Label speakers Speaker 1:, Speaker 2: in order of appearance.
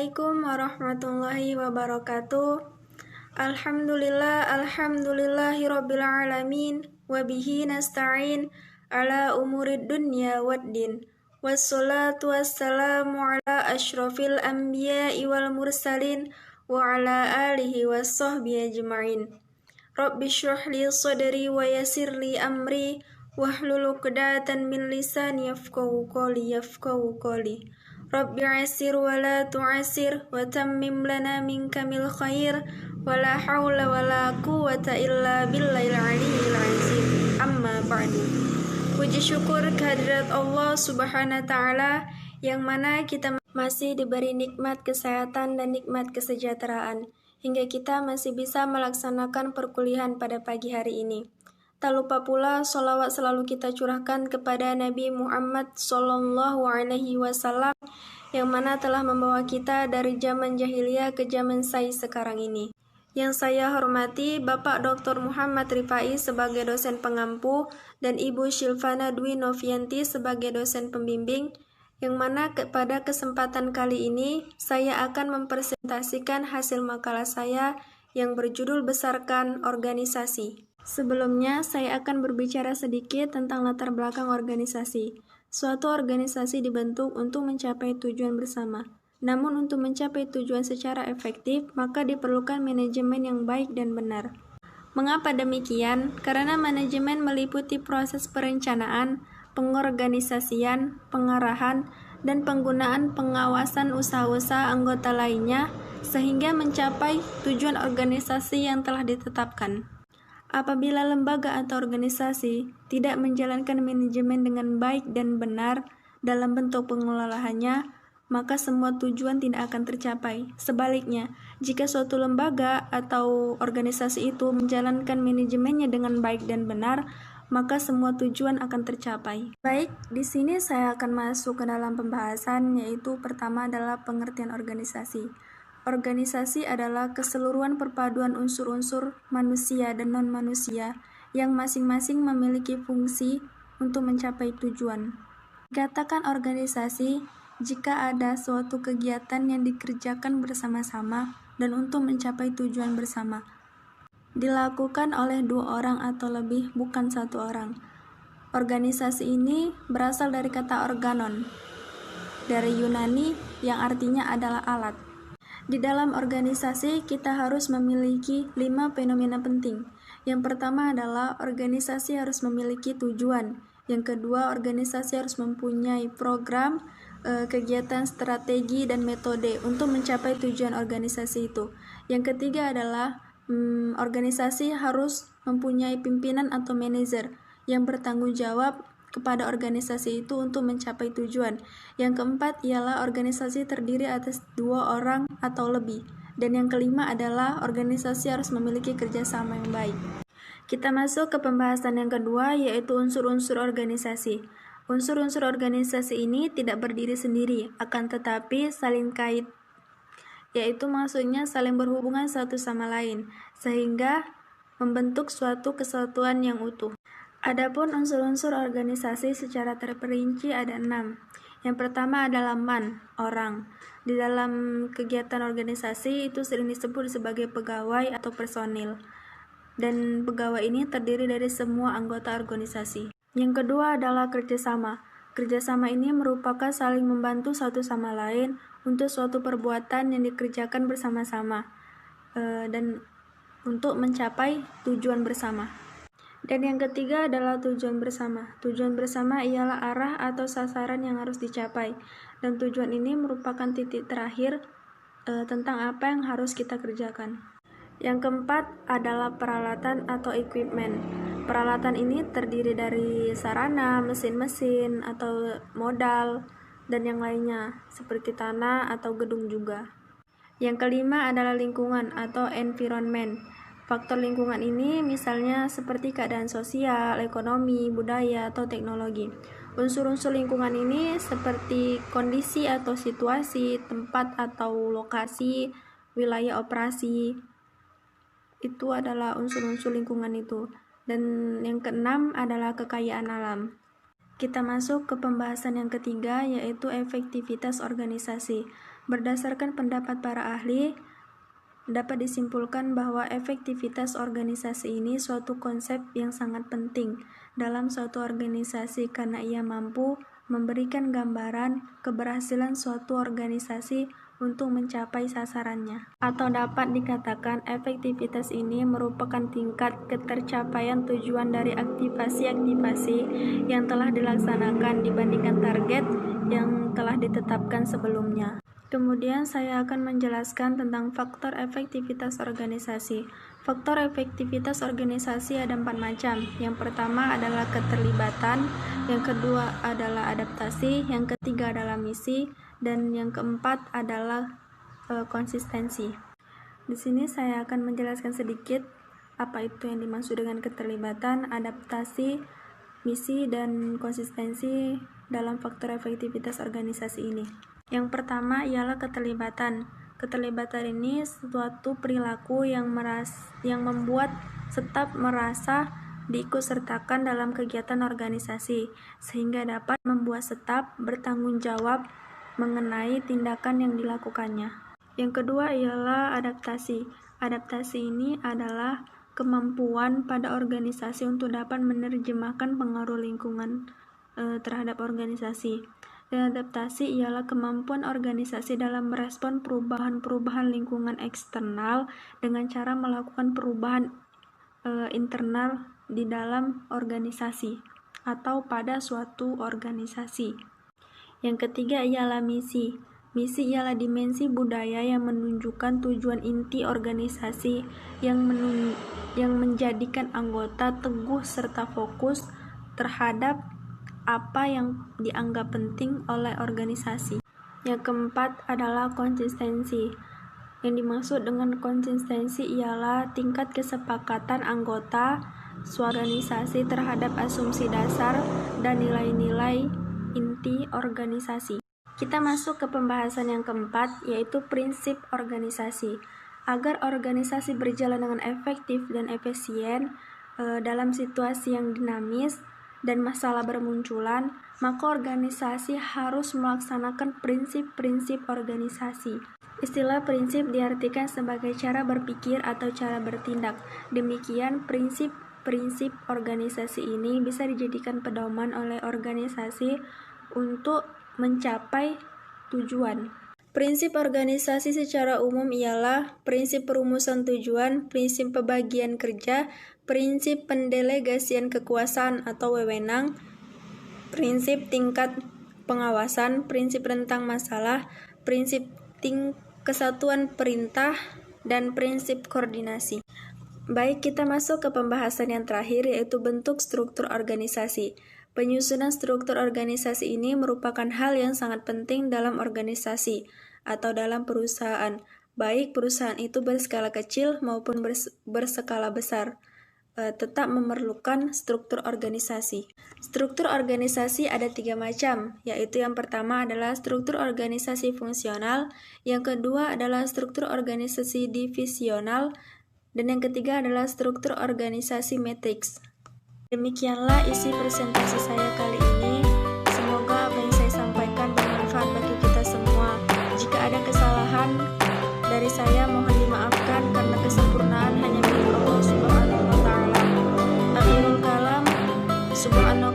Speaker 1: Assalamualaikum warahmatullahi wabarakatuh. Alhamdulillahirabbil alamin wa bihi nasta'in ala umurid dunya waddin. Wassalatu wassalamu ala asyrafil anbiya'i wal mursalin wa ala alihi wassahbihi ajma'in. Rabbi shrah li sadri wa yassir li amri wahlul 'uqdatam min lisani yafqahu qawli. Rabbi asir wa la tu'asir wa tammim lana min kamil khair wa la hawla wa la quwata illa billahil aliyyil azim. Amma ba'du. Puji syukur kehadirat Allah Subhanahu wa taala yang mana kita masih diberi nikmat kesehatan dan nikmat kesejahteraan hingga kita masih bisa melaksanakan perkuliahan pada pagi hari ini. Tak lupa pula sholawat selalu kita curahkan kepada Nabi Muhammad SAW yang mana telah membawa kita dari zaman jahiliyah ke zaman sekarang ini. Yang saya hormati Bapak Dr. Muhammad Rifai sebagai dosen pengampu dan Ibu Shilvana Dwi Novianti sebagai dosen pembimbing, yang mana pada kesempatan kali ini saya akan mempresentasikan hasil makalah saya yang berjudul Besarkan Organisasi. Sebelumnya, saya akan berbicara sedikit tentang latar belakang organisasi. Suatu organisasi dibentuk untuk mencapai tujuan bersama. Namun untuk mencapai tujuan secara efektif, maka diperlukan manajemen yang baik dan benar. Mengapa demikian? Karena manajemen meliputi proses perencanaan, pengorganisasian, pengarahan, dan penggunaan pengawasan usaha-usaha anggota lainnya sehingga mencapai tujuan organisasi yang telah ditetapkan. Apabila lembaga atau organisasi tidak menjalankan manajemen dengan baik dan benar dalam bentuk pengelolaannya, maka semua tujuan tidak akan tercapai. Sebaliknya, jika suatu lembaga atau organisasi itu menjalankan manajemennya dengan baik dan benar, maka semua tujuan akan tercapai. Baik, di sini saya akan masuk ke dalam pembahasan, yaitu pertama adalah pengertian organisasi. Organisasi adalah keseluruhan perpaduan unsur-unsur manusia dan non-manusia yang masing-masing memiliki fungsi untuk mencapai tujuan. Dikatakan organisasi jika ada suatu kegiatan yang dikerjakan bersama-sama dan untuk mencapai tujuan bersama. Dilakukan oleh 2 orang atau lebih, bukan 1 orang. Organisasi ini berasal dari kata organon, dari Yunani yang artinya adalah alat. Di dalam organisasi, kita harus memiliki 5 fenomena penting. Yang pertama adalah organisasi harus memiliki tujuan. Yang kedua, organisasi harus mempunyai program, kegiatan, strategi, dan metode untuk mencapai tujuan organisasi itu. Yang ketiga adalah organisasi harus mempunyai pimpinan atau manajer yang bertanggung jawab kepada organisasi itu untuk mencapai tujuan. Yang keempat ialah organisasi terdiri atas 2 orang atau lebih. Dan yang kelima adalah organisasi harus memiliki kerjasama yang baik. Kita masuk ke pembahasan yang kedua, yaitu unsur-unsur organisasi. Unsur-unsur organisasi ini tidak berdiri sendiri, akan tetapi saling kait, yaitu maksudnya saling berhubungan satu sama lain, sehingga membentuk suatu kesatuan yang utuh. Adapun unsur-unsur organisasi secara terperinci ada 6. Yang pertama adalah man, orang. Di dalam kegiatan organisasi itu sering disebut sebagai pegawai atau personil. Dan pegawai ini terdiri dari semua anggota organisasi. Yang kedua adalah kerjasama. Kerjasama ini merupakan saling membantu satu sama lain untuk suatu perbuatan yang dikerjakan bersama-sama dan untuk mencapai tujuan bersama. Dan yang ketiga adalah tujuan bersama. Tujuan bersama ialah arah atau sasaran yang harus dicapai. Dan tujuan ini merupakan titik terakhir tentang apa yang harus kita kerjakan. Yang keempat adalah peralatan atau equipment. Peralatan ini terdiri dari sarana, mesin-mesin, atau modal, dan yang lainnya, seperti tanah atau gedung juga. Yang kelima adalah lingkungan atau environment. Faktor lingkungan ini misalnya seperti keadaan sosial, ekonomi, budaya, atau teknologi. Unsur-unsur lingkungan ini seperti kondisi atau situasi, tempat atau lokasi, wilayah operasi. Itu adalah unsur-unsur lingkungan itu. Dan yang keenam adalah kekayaan alam. Kita masuk ke pembahasan yang ketiga, yaitu efektivitas organisasi. Berdasarkan pendapat para ahli, dapat disimpulkan bahwa efektivitas organisasi ini suatu konsep yang sangat penting dalam suatu organisasi karena ia mampu memberikan gambaran keberhasilan suatu organisasi untuk mencapai sasarannya. Atau dapat dikatakan efektivitas ini merupakan tingkat ketercapaian tujuan dari aktivasi-aktivasi yang telah dilaksanakan dibandingkan target yang telah ditetapkan sebelumnya. Kemudian saya akan menjelaskan tentang faktor efektivitas organisasi. Faktor efektivitas organisasi ada 4 macam. Yang pertama adalah keterlibatan, yang kedua adalah adaptasi, yang ketiga adalah misi, dan yang keempat adalah konsistensi. Di sini saya akan menjelaskan sedikit apa itu yang dimaksud dengan keterlibatan, adaptasi, misi, dan konsistensi dalam faktor efektivitas organisasi ini. Yang pertama ialah keterlibatan. Keterlibatan ini suatu perilaku yang membuat staf merasa diikutsertakan dalam kegiatan organisasi, sehingga dapat membuat staf bertanggung jawab mengenai tindakan yang dilakukannya. Yang kedua ialah adaptasi. Adaptasi ini adalah kemampuan pada organisasi untuk dapat menerjemahkan pengaruh lingkungan terhadap organisasi. Dan adaptasi ialah kemampuan organisasi dalam merespon perubahan-perubahan lingkungan eksternal dengan cara melakukan perubahan internal di dalam organisasi atau pada suatu organisasi. Yang ketiga ialah misi. Misi ialah dimensi budaya yang menunjukkan tujuan inti organisasi yang menjadikan anggota teguh serta fokus terhadap apa yang dianggap penting oleh organisasi. Yang keempat adalah konsistensi. Yang dimaksud dengan konsistensi ialah tingkat kesepakatan anggota suatu organisasi terhadap asumsi dasar dan nilai-nilai inti organisasi. Kita masuk ke pembahasan yang keempat, yaitu prinsip organisasi. Agar organisasi berjalan dengan efektif dan efisien dalam situasi yang dinamis dan masalah bermunculan, maka organisasi harus melaksanakan prinsip-prinsip organisasi. Istilah prinsip diartikan sebagai cara berpikir atau cara bertindak. Demikian, prinsip-prinsip organisasi ini bisa dijadikan pedoman oleh organisasi untuk mencapai tujuan. Prinsip organisasi secara umum ialah prinsip perumusan tujuan, prinsip pembagian kerja, prinsip pendelegasian kekuasaan atau wewenang, prinsip tingkat pengawasan, prinsip rentang masalah, prinsip kesatuan perintah, dan prinsip koordinasi. Baik, kita masuk ke pembahasan yang terakhir, yaitu bentuk struktur organisasi. Penyusunan struktur organisasi ini merupakan hal yang sangat penting dalam organisasi atau dalam perusahaan, baik perusahaan itu berskala kecil maupun berskala besar. Tetap memerlukan struktur organisasi. Struktur organisasi ada 3 macam, yaitu yang pertama adalah struktur organisasi fungsional, yang kedua adalah struktur organisasi divisional, dan yang ketiga adalah struktur organisasi matriks. Demikianlah isi presentasi saya kali ini. Semoga apa yang saya sampaikan bermanfaat bagi kita semua. Jika ada kesalahan dari saya, mohon dimaafkan karena kesempurnaan hanya milik Allah Subhanahu wa Ta'ala. Akhirul kalam, Subhanallah.